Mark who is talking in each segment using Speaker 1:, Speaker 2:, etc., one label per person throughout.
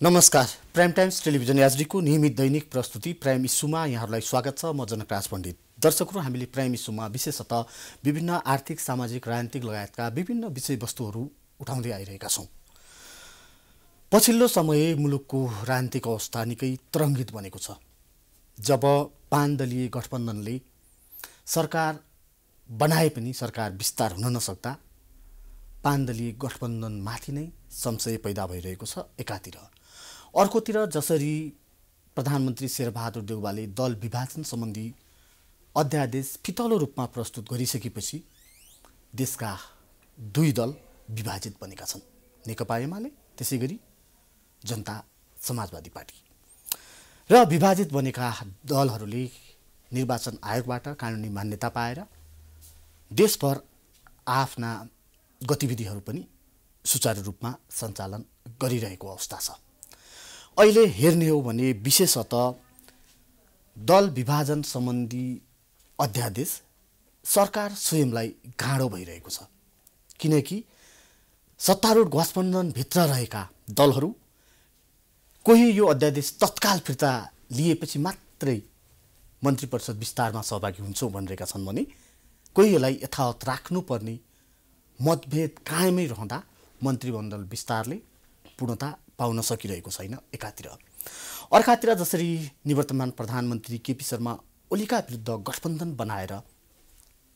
Speaker 1: नमस्कार। Prime times television एचडीको नियमित दैनिक प्रस्तुति प्राइम इस्युमा यहाँहरूलाई स्वागत छ। म जनकराज पण्डित। दर्शकहरू, हामीले प्राइम इस्युमा विशेषतः विभिन्न आर्थिक, सामाजिक, राजनीतिक लगायतका विभिन्न विषयवस्तुहरू उठाउँदै आइरहेका छौँ। पछिल्लो समय मुलुकको राजनीतिक अवस्था निकै तरङ्गित बनेको छ। जब 5 दलीय गठबन्धनले सरकार बनाए पनि सरकार विस्तार हुन नसक्दा 5 दलीय गठबन्धनमाथि नै संशय पैदा भइरहेको छ एकातिर। अर्कोतिर जसरी प्रधानमन्त्री शेरबहादुर देउवाले दल विभाजन सम्बन्धी अध्यादेश फितलो रूपमा प्रस्तुत गरिसकेपछि देशका 2 दल विभाजित बनेका छन्, नेकपा एमाले त्यसैगरी जनता समाजवादी पार्टी। र विभाजित बनेका दलहरूले निर्वाचन आयोगबाट कानुनी मान्यता पाएर देशभर आफ्ना गतिविधिहरू पनि सुचारू रूपमा सञ्चालन गरिरहेको अवस्था छ। अहिले हेर्ने हो भने विशेषतः दल विभाजन सम्बन्धी अध्यादेश सरकार स्वयंलाई गाँडो भइरहेको छ, किनकि सत्तारूढ गठबन्धनभित्र रहेका दलहरू कोही यो अध्यादेश तत्काल फिर्ता लिएपछि मात्रै मन्त्री परिषद विस्तारमा सहभागी हुन्छौँ भनिरहेका छन् भने कोही यसलाई यथावत राख्नुपर्ने मतभेद कायमै रहँदा मन्त्रीमण्डल विस्तारले पूर्णता पाउन सकिरहेको छैन एकातिर। अर्कातिर जसरी निवर्तमान प्रधानमन्त्री केपी शर्मा ओलीका विरुद्ध गठबन्धन बनाएर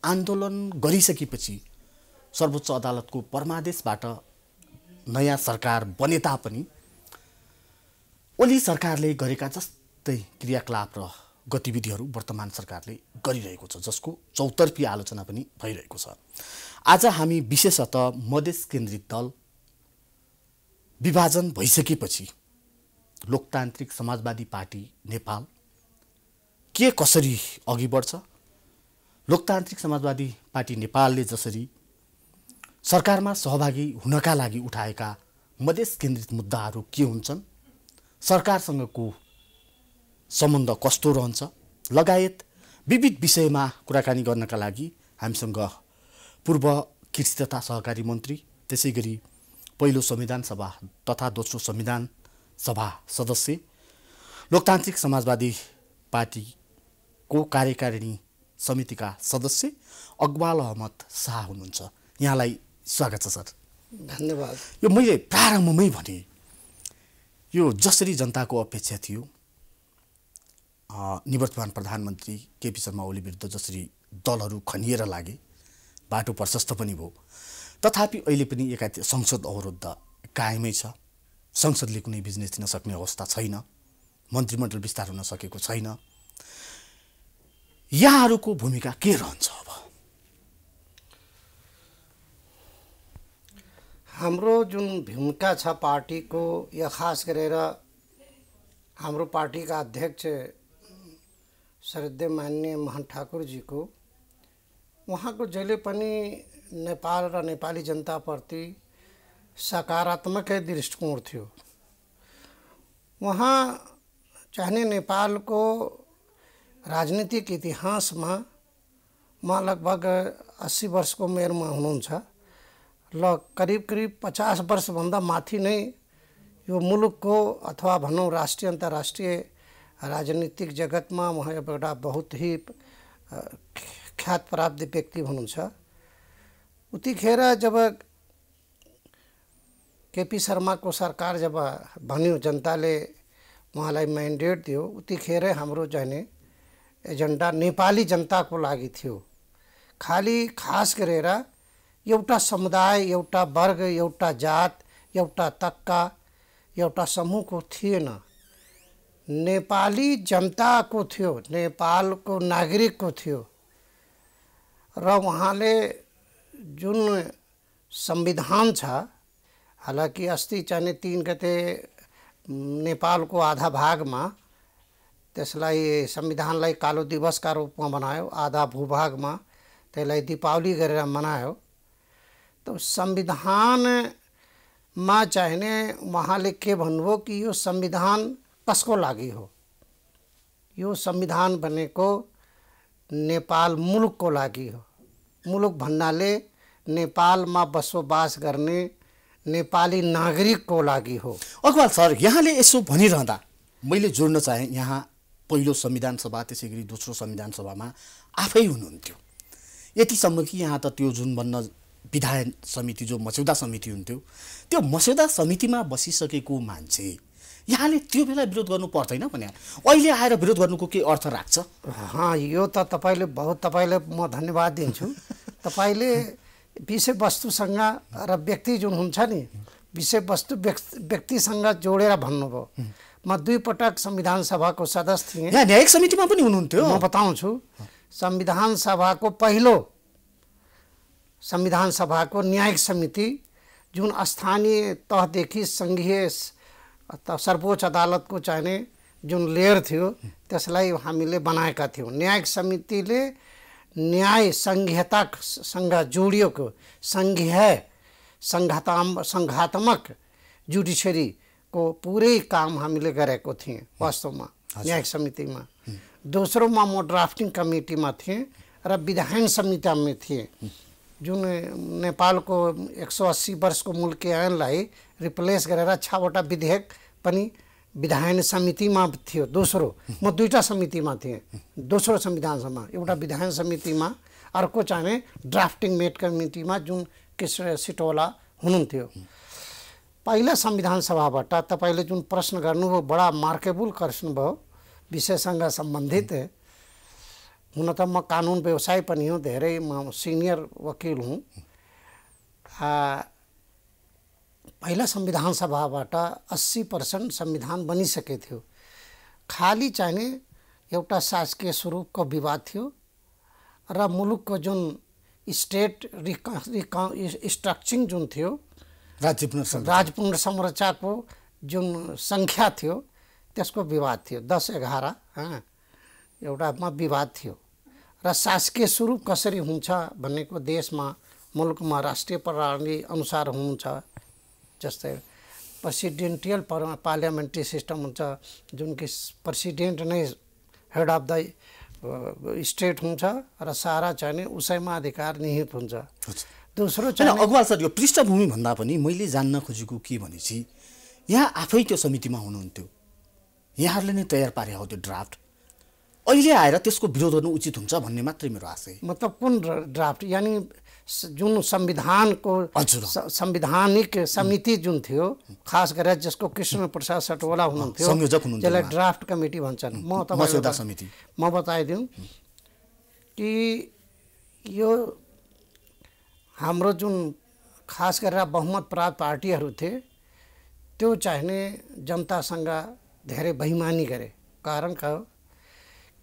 Speaker 1: आन्दोलन गरिसकेपछि सर्वोच्च अदालतको परमादेशबाट नयाँ सरकार बने तापनि ओली सरकारले गरेका जस्तै क्रियाकलाप र गतिविधिहरू वर्तमान सरकारले गरिरहेको छ, जसको चौतर्फी आलोचना पनि भइरहेको छ। आज हामी विशेषतः मधेस केन्द्रित दल विभाजन भइसकेपछि लोकतान्त्रिक समाजवादी पार्टी नेपाल के कसरी अघि बढ्छ, लोकतान्त्रिक समाजवादी पार्टी नेपालले जसरी सरकारमा सहभागी हुनका लागि उठाएका मधेस केन्द्रित मुद्दाहरू के हुन्छन्, सरकारसँगको सम्बन्ध कस्तो रहन्छ लगायत विविध विषयमा कुराकानी गर्नका लागि हामीसँग पूर्व कृषि तथा सहकारी मन्त्री, त्यसैगरी पहिलो संविधान सभा तथा दोस्रो संविधान सभा सदस्य, लोकतान्त्रिक समाजवादी पार्टीको कार्यकारिणी समितिका सदस्य अकबाल अहमद शाह हुनुहुन्छ। यहाँलाई स्वागत छ सर।
Speaker 2: धन्यवाद।
Speaker 1: यो मैले प्रारम्भमै भने यो जसरी जनताको अपेक्षा थियो निवर्तमान प्रधानमन्त्री केपी शर्मा ओली विरुद्ध जसरी दलहरू खनिएर लागे, बाटो प्रशस्त पनि भयो, तथापि अहिले पनि एकातिर संसद अवरुद्ध कायमै छ। संसदले कुनै बिजनेस दिन सक्ने अवस्था छैन, मन्त्रीमण्डल विस्तार हुन सकेको छैन। यहाँहरूको भूमिका के रहन्छ? अब
Speaker 2: हाम्रो जुन भूमिका छ पार्टीको, या खास गरेर हाम्रो पार्टीका अध्यक्ष श्रद्धेय माननीय महन ठाकुरजीको, उहाँको जहिले पनि नेपाल र नेपाली जनताप्रति सकारात्मकै दृष्टिकोण थियो। उहाँ चाहिने नेपालको राजनीतिक इतिहासमा म लगभग 80 वर्षको उमेरमा हुनुहुन्छ ल करिब 50 वर्षभन्दा माथि नै यो मुलुकको अथवा भनौँ राष्ट्रिय अन्तर्राष्ट्रिय राजनीतिक जगतमा उहाँ एउटा बहुत ही ख्यात प्राप्त व्यक्ति हुनुहुन्छ। उतिखेर जब केपी शर्माको सरकार जब बन्यो, जनताले उहाँलाई म्यान्डेट दियो, उतिखेरै हाम्रो चाहिँ एजेन्डा नेपाली जनताको लागि थियो। खाली खास गरेर एउटा समुदाय, एउटा वर्ग, एउटा जात, एउटा तबका, एउटा समूहको थिएन, नेपाली जनताको थियो, नेपालको नागरिकको थियो। र उहाँले जुन संविधान छ, हालांकि अस्ति चाहिँ 3 गते नेपालको आधा भागमा त्यसलाई संविधानलाई कालो दिवसका रूपमा बनायो, आधा भूभागमा त्यसलाई दीपावली गरेर मनायो। तो संविधानमा चाहिने उहाँले के भन्नुभयो कि यो संविधान कसको लागि हो? यो संविधान बनेको नेपाल मुलुकको लागि हो। मुलुक भन्नाले नेपालमा बसोबास गर्ने नेपाली नागरिकको लागि हो।
Speaker 1: अग्रवाल सर, यहाँले यसो भनिरहँदा मैले जोड्न चाहेँ, यहाँ पहिलो संविधान सभा त्यसै गरी दोस्रो संविधान सभामा आफै हुनुहुन्थ्यो। यतिसम्म कि यहाँ त त्यो जुन भन्न विधायन समिति जो मस्यौदा समिति हुन्थ्यो, त्यो मस्यौदा समितिमा बसिसकेको मान्छे यहाँले त्यो बेला विरोध गर्नु पर्दैन भने अहिले आएर विरोध गर्नुको के अर्थ राख्छ?
Speaker 2: यो त तपाईँले म धन्यवाद दिन्छु। तपाईँले विषयवस्तुसँग र व्यक्ति जुन हुन्छ नि, विषयवस्तु व्यक्तिसँग जोडेर भन्नुभयो। म 2 पटक संविधान सभाको सदस्य थिएँ।
Speaker 1: यहाँ न्यायिक समितिमा पनि हुनुहुन्थ्यो।
Speaker 2: म बताउँछु, संविधान सभाको पहिलो संविधान सभाको न्यायिक समिति जुन स्थानीय तहदेखि सङ्घीय सर्वोच्च अदालतको चाहिने जुन लेयर थियो त्यसलाई हामीले बनाएका थियौँ। न्यायिक समितिले न्याय संहितासँग जोडिएको सङ्घात्मक जुडिसियरीको पुरै काम हामीले गरेको थियौँ वास्तवमा न्यायिक समितिमा। दोस्रोमा म ड्राफ्टिङ कमिटीमा थिएँ र विधायन समितिमा थिएँ। जुन नेपालको 180 वर्षको मुल्क ऐनलाई रिप्लेस गरेर 6 वटा विधेयक पनि विधायन समितिमा थियो। दोस्रो, म 2टा समितिमा थिएँ। दोस्रो संविधान सभा, एउटा विधायन समितिमा, अर्को चाहिँ ड्राफ्टिङ मेट कमिटीमा जुन कृष्ण सिटौला हुनुहुन्थ्यो। पहिला संविधान सभाबाट तपाईँले जुन प्रश्न गर्नुभयो बडा मार्केबल प्रश्न भयो, विषयसँग सम्बन्धित। हुन त म कानुन व्यवसाय पनि हो, धेरै म सिनियर वकिल हुँ। पहिला संविधान सभाबाट 80% संविधान बनिसके थियो। खाली चाहिने एउटा शासकीय स्वरूपको विवाद थियो र मुलुकको जुन स्टेट स्ट्रक्चरिङ जुन थियो, राज्य पुनर्संरचनाको जुन सङ्ख्या थियो त्यसको विवाद थियो। 10-11 एउटामा विवाद थियो र शासकीय स्वरूप कसरी हुन्छ भन्नेको देशमा मुलुकमा राष्ट्रिय प्रणाली अनुसार हुन्छ। जस्तै प्रेसिडेन्टियल पार्लियामेन्ट्री सिस्टम हुन्छ जुन कि प्रेसिडेन्ट नै हेड अफ द स्टेट हुन्छ र सारा चाहिँ उसैमा अधिकार निहित हुन्छ। दोस्रो चाहिँ
Speaker 1: अग्रवाल सर, यो पृष्ठभूमि भन्दा पनि मैले जान्न खोजेको के भनेपछि यहाँ आफै त्यो समितिमा हुनुहुन्थ्यो, यहाँहरूले नै तयार पारे हो त्यो ड्राफ्ट, अहिले आएर त्यसको विरोध गर्नु उचित हुन्छ भन्ने मात्रै मेरो आशय।
Speaker 2: मतलब कुन ड्राफ्ट? यानी जुन संविधानको संवैधानिक समिति जुन थियो, खास गरेर जसको कृष्ण प्रसाद सटोला हुनुहुन्थ्यो, जसलाई ड्राफ्ट कमिटी भन्छन्। म बताइदिउँ कि यो हाम्रो जुन खास गरेर बहुमत प्राप्त पार्टीहरू थिए त्यो चाहिने जनतासँग धेरै बेइमानी गरे। कारण का हो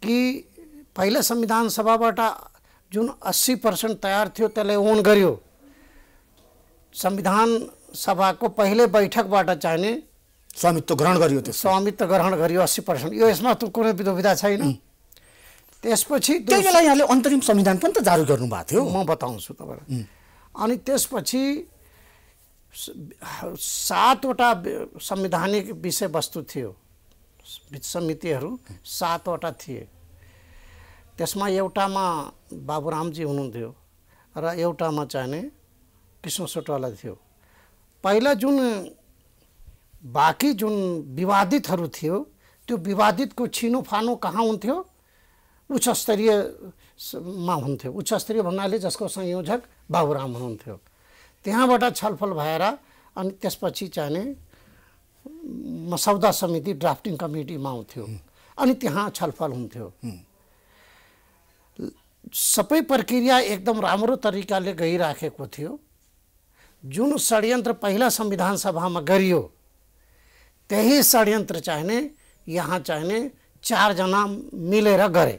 Speaker 2: कि पहिला संविधान सभाबाट जुन 80% तयार थियो त्यसलाई ओन गर्यो। संविधान सभाको पहिले बैठकबाट चाहिने
Speaker 1: स्वामित्व ग्रहण
Speaker 2: गरियो 80%। यो यसमा त कुनै दुविधा छैन। त्यसपछि
Speaker 1: त्यही बेला यहाँले अन्तरिम संविधान पनि त जारी गर्नुभएको थियो।
Speaker 2: म बताउँछु तपाईँलाई। अनि त्यसपछि 7 वटा संवैधानिक विषयवस्तु थियो, समितिहरू 7 वटा थिए। त्यसमा एउटामा बाबुरामजी हुनुहुन्थ्यो र एउटामा चाहिने कृष्ण सटोला थियो। पहिला जुन बाँकी जुन विवादितहरू थियो त्यो विवादितको छिनोफानो कहाँ हुन्थ्यो? उच्च स्तरीयमा हुन्थ्यो। उच्च स्तरीय भन्नाले जसको संयोजक बाबुराम हुनुहुन्थ्यो। त्यहाँबाट छलफल भएर अनि त्यसपछि चाहिने मसौदा समिति ड्राफ्टिङ कमिटीमा आउँथ्यो अनि त्यहाँ छलफल हुन्थ्यो। सबै प्रक्रिया एकदम राम्रो तरिकाले गइराखेको थियो। जुन षड्यन्त्र पहिला संविधान सभामा गरियो त्यही षड्यन्त्र चाहिने यहाँ चाहिने 4 जना मिलेर गरे।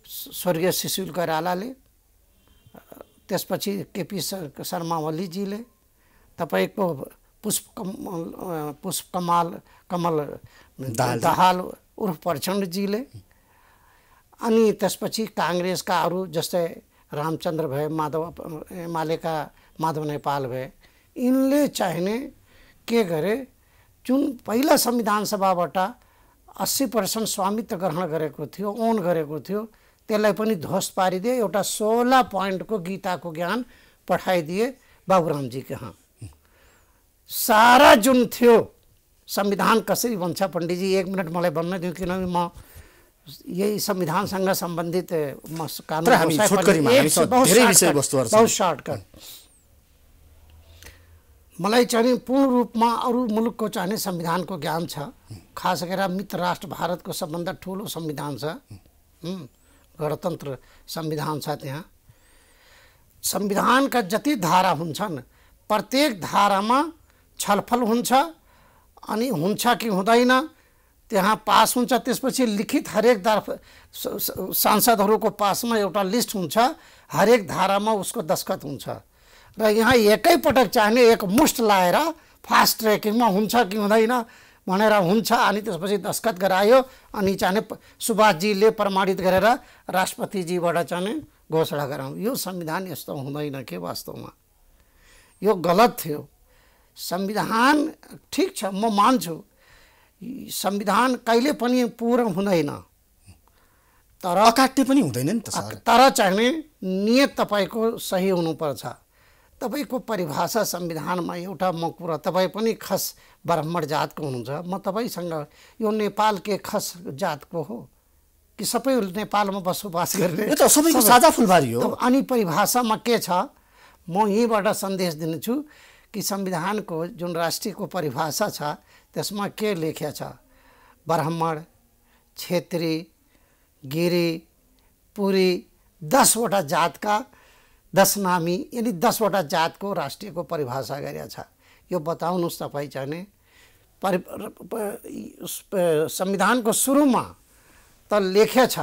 Speaker 2: स्वर्गीय शिशुल कोइरालाले, त्यसपछि केपी शर्मा ओलीजीले, तपाईँको कमल दाहाल उर्फ प्रचण्डजीले, अनि त्यसपछि काङ्ग्रेसका अरू जस्तै रामचन्द्र भए, एमालेका माधव नेपाल भए, यिनले चाहिने के गरे? जुन पहिला संविधान सभाबाट 80% स्वामित्व ग्रहण गरेको थियो, ओन गरेको थियो, त्यसलाई पनि ध्वस्त पारिदिए। एउटा 16 पोइन्टको गीताको ज्ञान पठाइदिए बाबुरामजी कहाँ। सारा जुन थियो संविधान कसरी बन्छ पण्डितजी 1 मिनट मलाई भन्न दिउँ, किनभने म यही संविधानसँग सम्बन्धित म कानुन
Speaker 1: हामी छोटकरीमा हामीसँग धेरै विषयवस्तुहरू छन्।
Speaker 2: बहुत सर्टकट। मलाई चाहिँ पूर्ण रूपमा अरू मुलुकको चाहिँ संविधानको ज्ञान छ, खास गरेर मित्र राष्ट्र भारतको सबभन्दा ठुलो संविधान छ, गणतन्त्र संविधान छ। त्यहाँ संविधानका जति धारा हुन्छन् प्रत्येक धारामा छलफल हुन्छ, अनि हुन्छ कि हुँदैन त्यहाँ पास हुन्छ। त्यसपछि लिखित हरेक सांसदहरूको पासमा एउटा लिस्ट हुन्छ, हरेक धारामा उसको दस्तखत हुन्छ र यहाँ एकैपटक चाहिने एक मुष्ट लाएर फास्ट ट्र्याकिङमा हुन्छ कि हुँदैन भनेर हुन्छ, अनि त्यसपछि दस्तखत गरायो, अनि चाहिने सुभाषजीले प्रमाणित गरेर राष्ट्रपतिजीबाट चाहिँ घोषणा गराउँ। यो संविधान यस्तो हुँदैन के वास्तवमा, यो गलत थियो। संविधान ठिक छ, म मान्छु संविधान कहिले पनि पूर्ण हुँदैन, तर
Speaker 1: अकाट्य पनि हुँदैन नि त सर।
Speaker 2: तर चाहिने नियत तपाईको सही हुनुपर्छ। तपाईको परिभाषा संविधानमा एउटा म कुरा, तपाईँ पनि खस ब्राह्मण जातको हुनुहुन्छ, म तपाईसँग यो नेपाल के खस जातको हो कि सबै नेपालमा बसोबास गर्ने?
Speaker 1: यो त सबैको साझा फुलबारी हो।
Speaker 2: अनि परिभाषामा के छ, म यहीँबाट सन्देश दिन्छु कि संविधानको जुन राष्ट्रियको परिभाषा छ त्यसमा के लेख्या छ, ब्राह्मण, क्षेत्री, गिरी, पुरी 10 वटा जातका 10 नामी, यानी 10 वटा जातको राष्ट्रियको परिभाषा गरेको छ। यो बताउनुहोस् तपाईँ चाहिने संविधानको सुरुमा त लेख्या छ,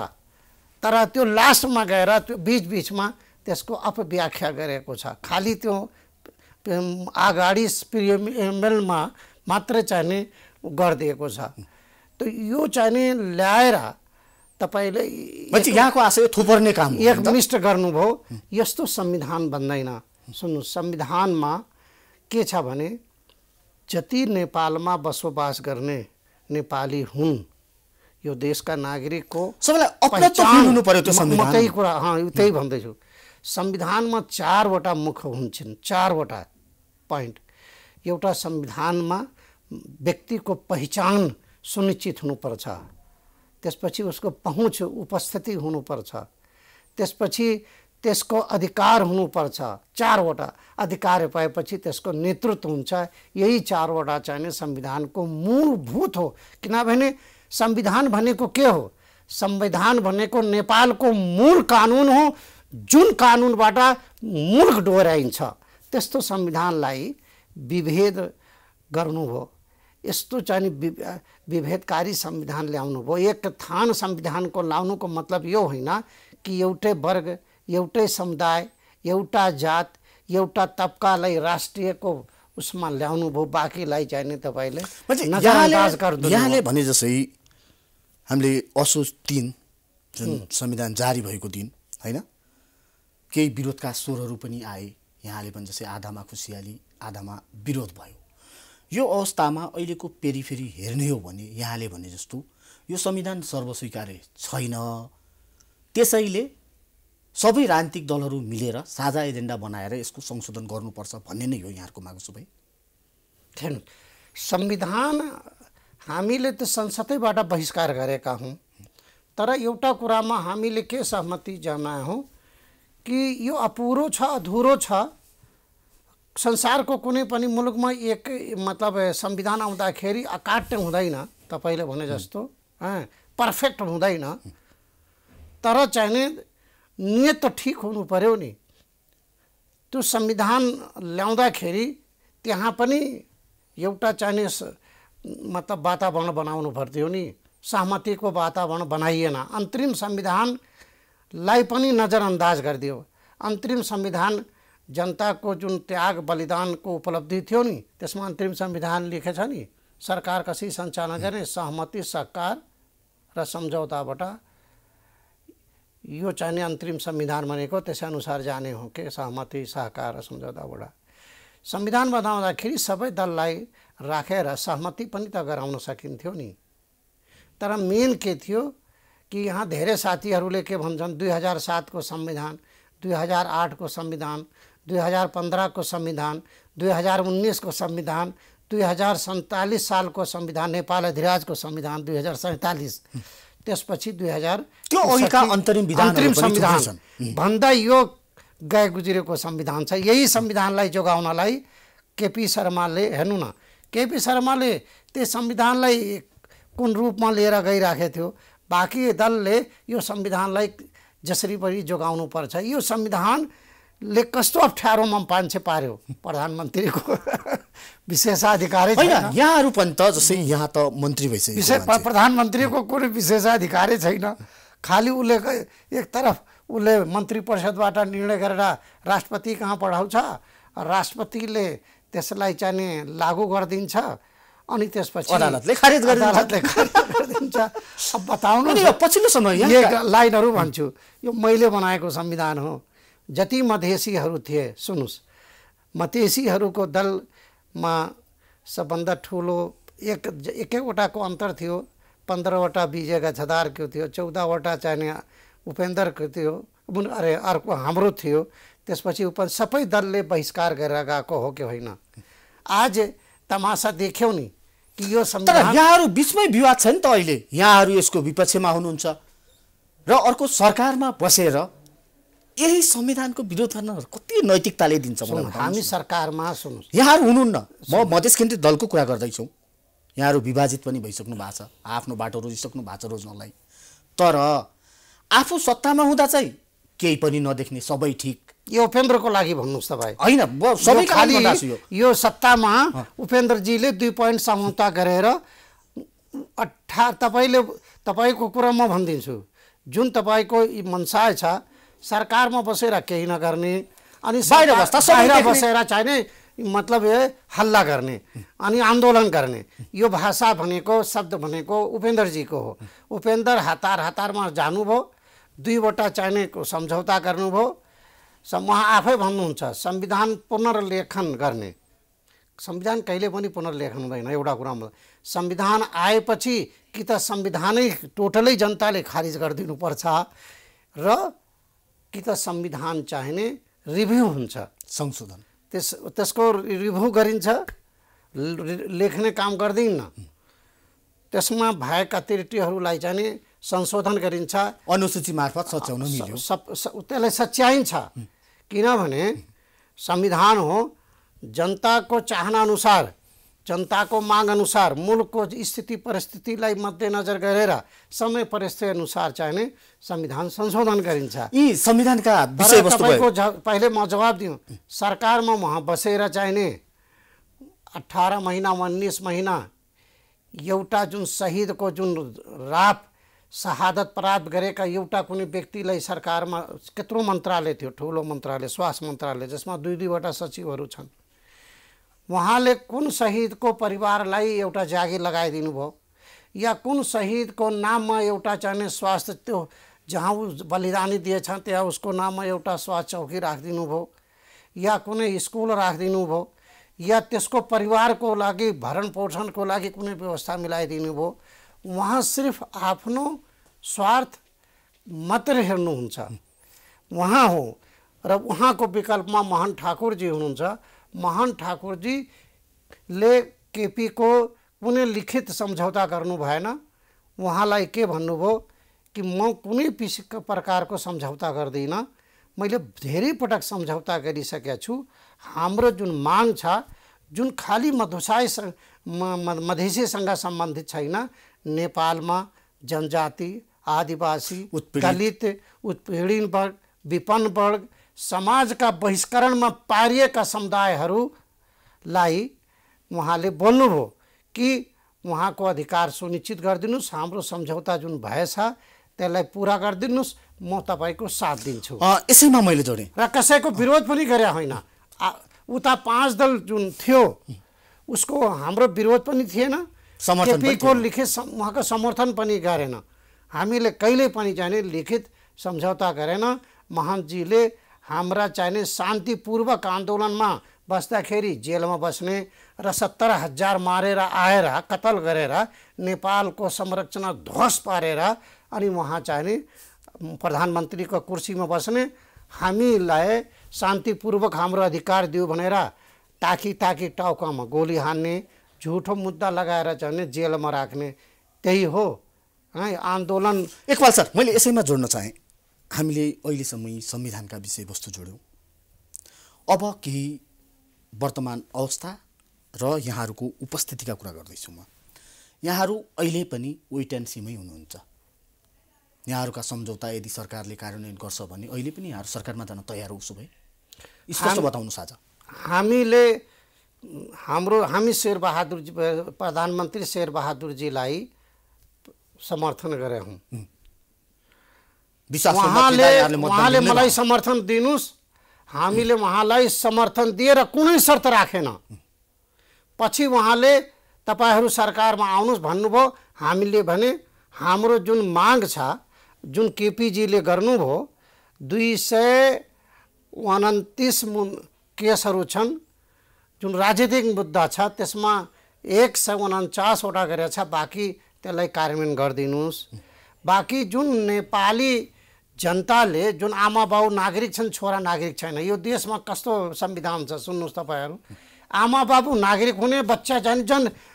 Speaker 2: तर त्यो लास्टमा गएर त्यो बीचमा त्यसको अपव्याख्या गरेको छ। खालि त्यो अगाडि प्रिएम्बलमा मात्र चाहिने गरिदिएको छ। त यो चाहिने ल्याएर तपाईले
Speaker 1: यहाँको आशय थुपर्ने काम
Speaker 2: एकनिष्ठ गर्नुभयो। यस्तो संविधान बन्दैन। सुन्नु, संविधानमा के छ भने जति नेपालमा बसोबास गर्ने नेपाली हुन्, यो देशका नागरिकको
Speaker 1: सबैलाई अपनत्व फिल हुनु पर्यो त्यो संविधान।
Speaker 2: त्यही कुरा त्यही भन्दैछु। संविधानमा 4 वटा मुख हुन्छन्, 4 वटा पोइन्ट। एउटा संविधानमा व्यक्तिको पहिचान सुनिश्चित हुनुपर्छ, त्यसपछि उसको पहुँच उपस्थिति हुनुपर्छ, त्यसपछि त्यसको अधिकार हुनुपर्छ। 4 वटा अधिकार पाएपछि त्यसको नेतृत्व हुन्छ। यही 4 वटा चाहिने संविधानको मूलभूत हो। किनभने संविधान भनेको के हो? संविधान भनेको नेपालको मूल कानुन हो, जुन कानुनबाट मुलुक डोर्याइन्छ। त्यस्तो संविधानलाई विभेद गर्नुभयो। यस्तो चाहिँ विभेदकारी संविधान ल्याउनु भयो। एक थान संविधानको लाउनुको मतलब यो होइन कि एउटै वर्ग, एउटै समुदाय, एउटा जात, एउटा तबकालाई राष्ट्रियको उसमा ल्याउनु भयो, बाँकीलाई चाहिने तपाईले नजरअन्दाज गर्नु।
Speaker 1: यहाँले भने जसै हामीले असोज 3 जुन संविधान जारी भएको दिन हैन, केही विरोधका स्वरहरू पनि आए। यहाँले भने जसै आधामा खुसियाली, आधामा विरोध भयो। यो अवस्थामा अहिलेको पेरिफेरी हेर्ने हो भने यहाँले भने जस्तो यो संविधान सर्वस्वीकार्य छैन। त्यसैले सबै राजनीतिक दलहरू मिलेर साझा एजेन्डा बनाएर यसको संशोधन गर्नुपर्छ भन्ने नै हो यहाँको माग सुबै?
Speaker 2: थिएन। संविधान हामीले त संसदैबाट बहिष्कार गरेका हौँ, तर एउटा कुरामा हामीले के सहमति जनायौँ कि यो अपुरो छ, अधुरो छ। संसारको कुनै पनि मुलुकमा एक मतलब संविधान आउँदाखेरि अकाट्य हुँदैन, तपाईले भने जस्तो पर्फेक्ट हुँदैन, तर चाहिने नियत त ठिक हुनु पर्यो नि। त्यो संविधान ल्याउँदाखेरि त्यहाँ पनि एउटा चाहिने मतलब वातावरण बनाउनु पर्थ्यो नि। सहमतिको वातावरण बनाइएन। अन्तरिम संविधानलाई पनि नजरअन्दाज गरिदियो। अन्तरिम संविधान जनताको जुन त्याग बलिदानको उपलब्धि थियो नि, त्यसमा अन्तरिम संविधान लेखेछ नि, सरकार कसरी सञ्चालन गर्ने, सहमति, सहकार र सम्झौताबाट यो चाहिने अन्तरिम संविधान भनेको त्यसैअनुसार जाने हो के सहमति, सहकार र सम्झौताबाट। संविधान बनाउँदाखेरि सबै दललाई राखेर सहमति पनि त गराउन सकिन्थ्यो नि। तर मेन के थियो कि यहाँ धेरै साथीहरूले के भन्छन्, 2007 को संविधान, 2008 को संविधान, 2015 को संविधान, 2019 को संविधान, 2047 साल को संविधान, नेपाल अधिराजको संविधान 2047, त्यसपछि 2000
Speaker 1: त्यो अघिका अन्तरिम
Speaker 2: संविधान भन्दा यो गए गुज्रेको संविधान छ। यही संविधानलाई जोगाउनलाई केपी शर्माले, हेर्नु न, केपी शर्माले त्यस संविधानलाई कुन रूपमा लिएर गइराखेको थियो, बाँकी दलले यो संविधानलाई जसरी पनि जोगाउनु पर्छ। यो संविधानले कस्तो अप्ठ्यारोमा मान्छे पार्यो, प्रधानमन्त्रीको विशेषाधिकार
Speaker 1: छैन। यहाँहरू पनि त जस्तै यहाँ त मन्त्री भइसक्यो,
Speaker 2: प्रधानमन्त्रीको कुनै विशेषाधिकारै छैन। खालि उसले एक तरफ उसले मन्त्री परिषदबाट निर्णय गरेर राष्ट्रपति कहाँ पठाउँछ, राष्ट्रपतिले त्यसलाई चाहिँ लागू गरिदिन्छ, अनि त्यसपछि
Speaker 1: अदालतले खारिज
Speaker 2: गरिदिन्छ। अब बताउनु
Speaker 1: पछिल्लो समय
Speaker 2: लाइनहरू भन्छु, यो मैले बनाएको संविधान हो। जति मधेसीहरू थिए, सुन्नुहोस्, मधेसीहरूको दलमा सबभन्दा ठुलो एकैवटाको अन्तर थियो, 15वटा विजय गच्छदारको थियो, 14वटा चाहिँ उपेन्द्रको थियो, अरे अर्को हाम्रो थियो। त्यसपछि सबै दलले बहिष्कार गरेर गएको हो कि होइन? आज तमासा देख्यौ नि कि यो संविधान,
Speaker 1: यहाँहरू बिचमै विवाद छ नि त अहिले। यहाँहरू यसको विपक्षमा हुनुहुन्छ र अर्को सरकारमा बसेर यही संविधानको विरोध गर्न कति नैतिकताले दिन्छ मलाई?
Speaker 2: हामी सरकारमा, सुन्नुहोस्,
Speaker 1: यहाँहरू हुनुहुन्न, म मधेस केन्द्रित दलको कुरा गर्दैछु। यहाँहरू विभाजित पनि भइसक्नु भएको छ, आफ्नो बाटो रोजिसक्नु भएको छ रोज्नलाई। तर आफू सत्तामा हुँदा चाहिँ केही पनि नदेख्ने, सबै ठिक।
Speaker 2: यो उपेन्द्रको लागि भन्नुहोस् तपाईँ,
Speaker 1: होइन सबै
Speaker 2: खालि यो सत्तामा उपेन्द्रजीले 2 पोइन्ट सम्झौता गरेर तपाईँको कुरा म भनिदिन्छु, जुन तपाईँको मनसा छ सरकारमा बसेर केही नगर्ने, अनि बाहिर बसेर चाहिने मतलब हल्ला गर्ने अनि आन्दोलन गर्ने, यो भाषा भनेको, शब्द भनेको उपेन्द्रजीको हो। उपेन्द्र हतारमा जानुभयो, 2वटा चाहिने सम्झौता गर्नुभयो। उहाँ आफै भन्नुहुन्छ संविधान पुनर्लेखन गर्ने। संविधान कहिले पनि पुनर्लेखन हुँदैन। एउटा कुरामा संविधान आएपछि कि त संविधानै टोटलै जनताले खारिज गरिदिनुपर्छ र कि त संविधान चाहिने रिभ्यू हुन्छ,
Speaker 1: संशोधन,
Speaker 2: त्यसको रिभ्यू गरिन्छ, लेख्ने काम गर्दिन्न। त्यसमा भएका त्रुटिहरूलाई चाहिँ संशोधन गरिन्छ,
Speaker 1: अनुसूची मार्फत सच्याउन मिल्यो,
Speaker 2: त्यसलाई सच्याइन्छ। किनभने संविधान हो जनताको चाहना अनुसार, जनताको माग अनुसार, मुलुकको स्थिति परिस्थितिलाई मध्यनजर गरेर समय परिस्थिति अनुसार चाहिने संविधान संशोधन गरिन्छ।
Speaker 1: यी संविधानका विषयवस्तु
Speaker 2: पहिले म जवाब दिउँ, सरकारमा उहाँ बसेर चाहिने 18 महिना 19 महिना एउटा जुन शहीदको जुन शहादत प्राप्त गरेका एउटा कुनै व्यक्तिलाई सरकारमा केत्रो मन्त्रालय थियो, ठुलो मन्त्रालय, स्वास्थ्य मन्त्रालय, जसमा 2-2वटा सचिवहरू छन्। उहाँले कुन शहीदको परिवारलाई एउटा जागिर लगाइदिनु भयो, या कुन शहीदको नाममा एउटा चाहिने स्वास्थ्य, त्यो जहाँ ऊ बलिदानी दिएछ त्यहाँ उसको नाममा एउटा स्वास्थ्य चौकी राखिदिनु भयो, या कुनै स्कुल राखिदिनु भयो, या त्यसको परिवारको लागि भरण पोषणको लागि कुनै व्यवस्था मिलाइदिनु भयो। उहाँ सिर्फ आफ्नो स्वार्थ मात्र हेर्नुहुन्छ, उहाँ हो। र उहाँको विकल्पमा मोहन ठाकुरजी हुनुहुन्छ। मोहन ठाकुरजीले केपीको कुनै लिखित सम्झौता गर्नु भएन। उहाँलाई के भन्नुभयो कि म कुनै प्रकारको सम्झौता गर्दिनँ, मैले धेरै पटक सम्झौता गरिसकेको छु। हाम्रो जुन माग छ, जुन खाली मधेसीसँग सम्बन्धित छैन, नेपालमा जनजाति, आदिवासी, दलित, उत्पीडित वर्ग, विपन्न वर्ग, समाजका बहिष्करणमा पारिएका समुदायहरूलाई उहाँले बोल्नुभयो कि उहाँको अधिकार सुनिश्चित गरिदिनुहोस्, हाम्रो सम्झौता जुन भएछ त्यसलाई पुरा गरिदिनुहोस्, म तपाईँको साथ दिन्छु।
Speaker 1: यसैमा मैले जोडेँ
Speaker 2: र कसैको विरोध पनि गरे होइन। उता 5 दल जुन थियो उसको हाम्रो विरोध पनि थिएन, केपीको लिखित उहाँको समर्थन पनि गरेन। हामीले कहिले पनि चाहिने लिखित सम्झौता गरेन। मोहनजीले हाम्रा चाहिने शान्तिपूर्वक आन्दोलनमा बस्दाखेरि जेलमा बस्ने र 70,000 मारेर आएर कत्ल गरेर नेपालको संरचना ध्वस्त पारेर अनि उहाँ चाहिने प्रधानमन्त्रीको कुर्सीमा बस्ने, हामीलाई शान्तिपूर्वक हाम्रो अधिकार दियो भनेर ताकी टाउकामा गोली हान्ने, झुठो मुद्दा लगाएर चाहिँ जेलमा राख्ने, त्यही हो है आन्दोलन।
Speaker 1: एकपाल सर, मैले यसैमा जोड्न चाहेँ, हामीले अहिलेसम्म संविधानका विषयवस्तु जोड्यौँ, अब केही वर्तमान अवस्था र यहाँहरूको उपस्थितिका कुरा गर्दैछु म। यहाँहरू अहिले पनि वेट एन्ड सीमै हुनुहुन्छ। यहाँहरूका सम्झौता यदि सरकारले कार्यान्वयन गर्छ भने अहिले पनि यहाँहरू सरकारमा जान तयार हो? उसो भए स्पष्ट बताउनुहोस्। आज हामी शेरबहादुरजी, प्रधानमन्त्री शेरबहादुरजीलाई समर्थन गरे हौँ। उहाँले मलाई समर्थन दिनुस्, हामीले उहाँलाई समर्थन दिएर कुनै शर्त राखेन। पछि उहाँले तपाईहरू सरकारमा आउनुहोस् भन्नुभयो। हामीले भने हाम्रो जुन माग छ, जुन केपीजीले गर्नुभयो, 229 केसहरू छन्, जुन राजनीतिक मुद्दा छ, त्यसमा 149 वटा गरेछ। बाँकी त्यसलाई कार्यान्वयन गरिदिनुहोस्। बाँकी जुन नेपाली जनताले, जुन आमा बाउ नागरिक छन्, छोरा नागरिक छैन, यो देशमा कस्तो संविधान छ सुन्नुहोस् तपाईहरू। आमा बाबु नागरिक हुने, बच्चा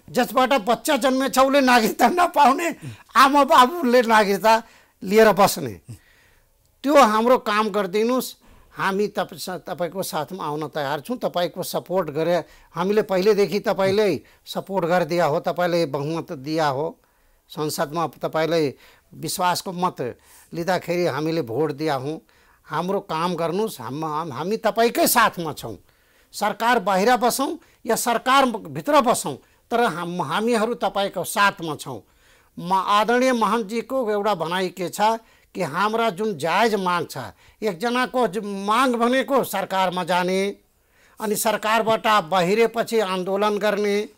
Speaker 1: जसबाट बच्चा जन्मेछ उसले नागरिकता नपाउने, आमा बाबुले नागरिकता लिएर बस्ने, त्यो हाम्रो काम गरिदिनुहोस्। हामी तपाईँको साथमा आउन तयार छौँ। तपाईँको सपोर्ट गरे, हामीले पहिलेदेखि तपाईँले सपोर्ट गरिदिया हो, तपाईँले बहुमत दिया हो, संसदमा तपाईँले विश्वासको मत लिँदाखेरि हामीले भोट दिया हौँ। हाम्रो काम गर्नुहोस्, हामी तपाईँकै साथमा छौँ। सरकार बाहिर बसौँ या सरकारभित्र बसौँ, तर हामीहरू तपाईँको साथमा छौँ। आदरणीय महन्तजीको एउटा भनाइ के छ कि हाम्रा जुन जायज माग छ, एकजनाको माग भनेको सरकारमा जाने, अनि सरकारबाट बाहिरेपछि आन्दोलन गर्ने,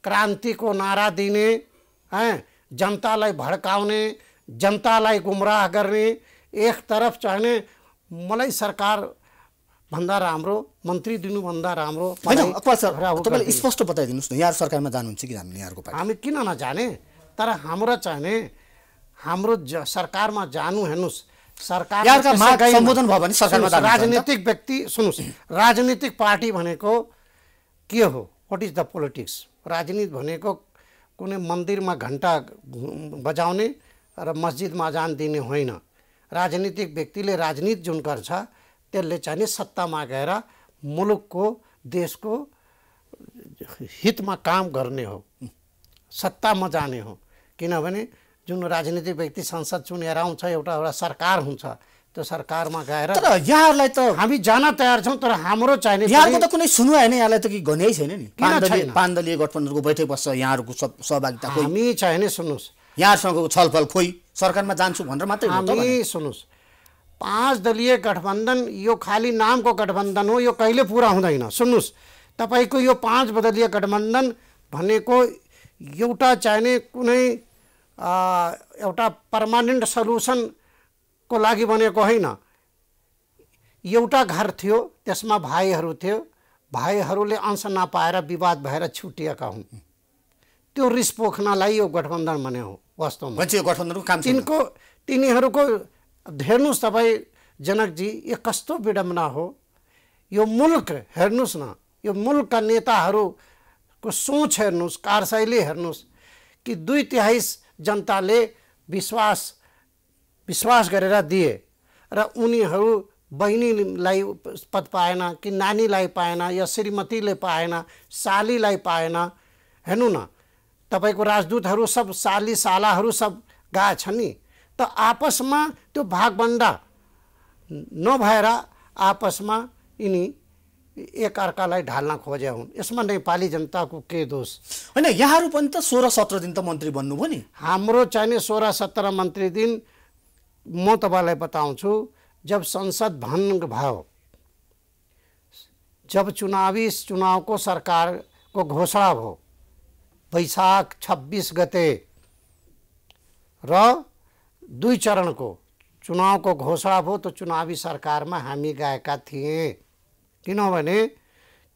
Speaker 1: क्रान्तिको नारा दिने, जनतालाई भड्काउने, जनतालाई गुमराह गर्ने। एक तरफ चाहिने मलाई सरकार भन्दा राम्रो, मन्त्री दिनुभन्दा राम्रो। तपाईँले स्पष्ट बताइदिनुहोस् न, यहाँ सरकारमा जानुहुन्छ कि जानुहुन्न? यहाँको पार्टी
Speaker 2: हामी किन नजाने, तर हाम्रो चाहिने हाम्रो सरकारमा जानु। हेर्नुहोस्, सरकार
Speaker 1: सम्बोधन भयो भने सरकारमा जानु।
Speaker 2: राजनीतिक व्यक्ति सुन्नुहोस्, राजनीतिक पार्टी भनेको के हो? What is the politics? राजनीति भनेको कुनै मन्दिरमा घण्टा बजाउने र मस्जिदमा अजान दिने होइन। राजनीतिक व्यक्तिले राजनीति जुन गर्छ त्यसले चाहिँ सत्तामा गएर मुलुकको, देशको हितमा काम गर्ने हो, सत्तामा जाने हो। किनभने जुन राजनीतिक व्यक्ति संसद चुनेर आउँछ, एउटा सरकार हुन्छ, त्यो सरकारमा गएर
Speaker 1: तर यहाँहरूलाई त
Speaker 2: हामी जान तयार छौँ। तर हाम्रो चाहिने
Speaker 1: यहाँको त कुनै सुनु होइन, यहाँलाई त कि गनै छैन नि। पाँच दलीय गठबन्धनको बैठक बस्छ, यहाँहरूको सहभागिता
Speaker 2: हामी चाहिने सुन्नुहोस्,
Speaker 1: यहाँसँगको छलफल खोइ सरकारमा जान्छु भनेर मात्रै हो त।
Speaker 2: हामी सुन्नुहोस्, 5 दलीय गठबन्धन यो खाली नामको गठबन्धन हो, यो कहिले पुरा हुँदैन। सुन्नुहोस्, तपाईँको यो 5 दलीय गठबन्धन भनेको एउटा चाहिने कुनै एउटा पर्मानेन्ट सल्युसनको लागि बनेको होइन। एउटा घर थियो, त्यसमा भाइहरू थियो, भाइहरूले अंश नपाएर विवाद भएर छुटिएका हुन्। त्यो रिस पोख्नलाई यो गठबन्धन बने हो वास्तवमा।
Speaker 1: गठबन्धनको काम
Speaker 2: तिनीहरूको हेर्नुहोस् तपाईँ जनकजी, यो कस्तो विडम्बना हो। यो मुल्क हेर्नुहोस् न, यो मुल्कका नेताहरूको सोच हेर्नुहोस्, कार्यशैली हेर्नुहोस् कि 2/3 जनताले विश्वास गरेर दिए र उनीहरू बहिनीलाई पद पाएन कि नानीलाई पाएन या श्रीमतीले पाएन, सालीलाई पाएन। हेर्नु न, तपाईँको राजदूतहरू सब साली सालाहरू सब गए छन् नि। त आपसमा त्यो भागभण्डा नभएर आपसमा यिनी एकअर्कालाई ढाल्न खोजे हुन्। यसमा नेपाली जनताको के दोष
Speaker 1: होइन? यहाँहरू पनि त 16-17 दिन त मन्त्री बन्नुभयो नि।
Speaker 2: हाम्रो चाहिने 16-17 मन्त्री दिन म तपाईँलाई बताउँछु। जब संसद भङ्ग भयो, जब चुनावको सरकारको घोषणा भयो वैशाख 26 गते र 2 चरणको चुनावको घोषणा भयो, तो चुनावी सरकारमा हामी गएका थिए। किनभने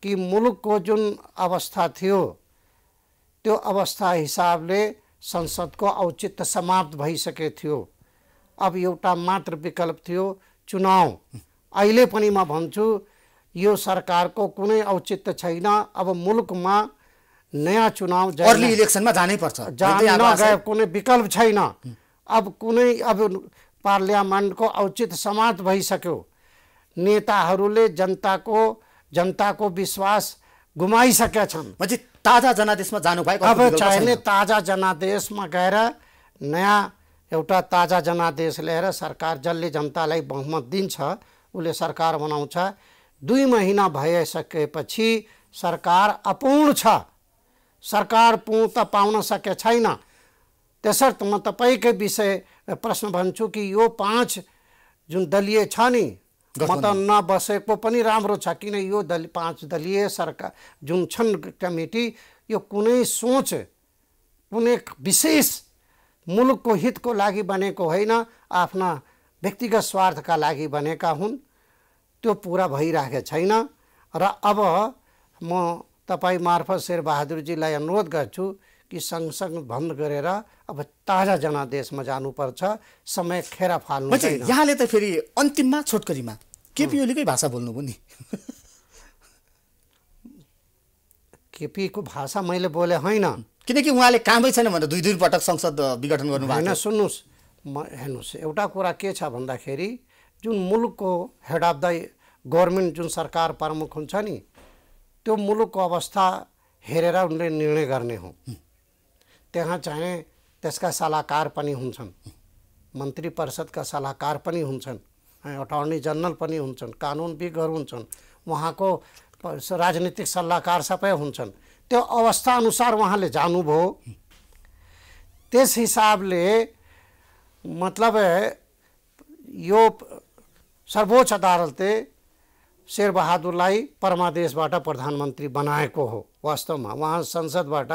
Speaker 2: कि मुलुकको जुन अवस्था थियो त्यो अवस्था हिसाबले संसदको औचित्य समाप्त भइसके थियो। अब एउटा मात्र विकल्प थियो चुनाव, अहिले पनि म भन्छु यो सरकारको कुनै औचित्य छैन। अब मुलुकमा नयाँ चुनाव
Speaker 1: अर्ली इलेक्सनमा जानै पर्छ,
Speaker 2: नगए कुनै विकल्प छैन। अब कुनै अब पार्लियामेन्टको औचित्य समाप्त भइसक्यो। नेताहरूले जनताको विश्वास गुमाइसकेका छन्।
Speaker 1: ताजा जनादेशमा जानु भएको
Speaker 2: अब चाहिने ताजा जनादेशमा गएर नयाँ एउटा ताजा जनादेश लिएर सरकार जसले जनतालाई बहुमत दिन्छ उसले सरकार बनाउँछ। 2 महिना भइसकेपछि सरकार अपूर्ण छ, सरकार पूर्णता पाउन सके छैन। त्यसर्थ म तपाईँकै विषय प्रश्न भन्छु कि यो 5 जुन दलीय छ नि, म त नबसेको पनि राम्रो छ, किन यो 5 दलीय सरकार जुन छन् कमिटी, यो कुनै सोच कुनै विशेष मुलुकको हितको लागि बनेको होइन, आफ्ना व्यक्तिगत स्वार्थका लागि बनेका हुन्। त्यो पुरा भइरहेको छैन। र अब म तपाईँ मार्फत शेरबहादुरजीलाई अनुरोध गर्छु कि सँगसँगै बन्द गरेर अब ताजा जनादेशमा जानुपर्छ, समय खेर फाल्नु छैन।
Speaker 1: यहाँले त फेरि अन्तिममा छोटकरीमा केपी ओलीकै भाषा बोल्नुभयो नि।
Speaker 2: केपीको भाषा मैले बोले होइन,
Speaker 1: किनकि उहाँले कामै छैन भनेर 2 पटक संसद विघटन गर्नुभएको
Speaker 2: होइन। सुन्नुहोस्, हेर्नुहोस्, एउटा कुरा के छ भन्दाखेरि जुन मुलुकको हेड अफ द गभर्मेन्ट जुन सरकार प्रमुख हुन्छ नि, त्यो मुलुकको अवस्था हेरेर उनले निर्णय गर्ने हो। त्यहाँ चाहिँ त्यसका सल्लाहकार पनि हुन्छन्, मन्त्री परिषदका सल्लाहकार पनि हुन्छन्, अटर्नी जनरल पनि हुन्छन्, कानुनविदहरू हुन्छन्, उहाँको राजनीतिक सल्लाहकार सबै हुन्छन्। त्यो अवस्था अनुसार उहाँले जानुभयो। त्यस हिसाबले मतलब यो सर्वोच्च अदालतले शेरबहादुरलाई परमादेशबाट प्रधानमन्त्री बनाएको हो। वास्तवमा उहाँ संसदबाट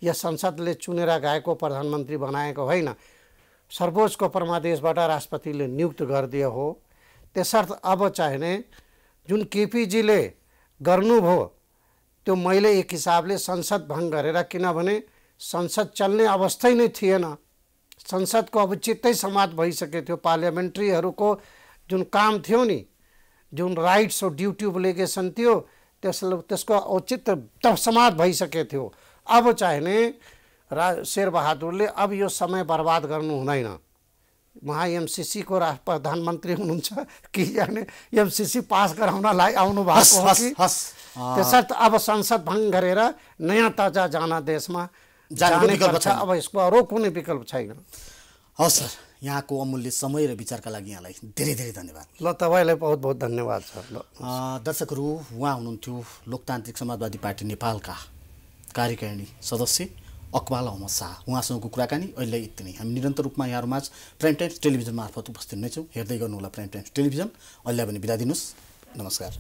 Speaker 2: या संसदले चुनेर गएको प्रधानमन्त्री बनाएको होइन, सर्वोच्चको परमादेशबाट राष्ट्रपतिले नियुक्त गरिदियो हो। त्यसर्थ अब चाहिने जुन केपीजीले गर्नुभयो त्यो मैले एक हिसाबले संसद भङ्ग गरेर, किनभने संसद चल्ने अवस्था नै थिएन। संसदको अब चित्तै समाप्त भइसकेको थियो। पार्लियामेन्ट्रीहरूको जुन काम थियो नि, जुन राइट्स और ड्युटी ओब्लिगेसन थियो, त्यसको औचित्य समाप्त भइसकेको थियो। अब चाहिने शेरबहादुरले अब यो समय बर्बाद गर्नु हुँदैन। उहाँ एमसीसी को प्रधानमन्त्री हुनुहुन्छ कि जाने एमसीसी पास गराउनलाई आउनु भएको हो कि। त्यसर्थ अब संसद भङ्ग गरेर नयाँ ताजा जनादेशमा जाने पर्छ। अब यसको अरू कुनै विकल्प छैन।
Speaker 1: हवस् सर, यहाँको अमूल्य समय र विचारका लागि यहाँलाई धेरै धेरै धन्यवाद।
Speaker 2: ल, तपाईँलाई बहुत बहुत धन्यवाद छ।
Speaker 1: दर्शकहरू, उहाँ हुनुहुन्थ्यो लोकतान्त्रिक समाजवादी पार्टी नेपालका कार्यकारिणी सदस्य अकबाल अहमद शाह। उहाँसँगको कुराकानी अहिले यति नै। हामी निरन्तर रूपमा यहाँहरूमाझ प्राइम टाइम्स टेलिभिजन मार्फत उपस्थित हुनेछौँ। हेर्दै गर्नुहोला प्राइम टाइम्स टेलिभिजन। अहिले पनि बिदा दिनुहोस्। नमस्कार।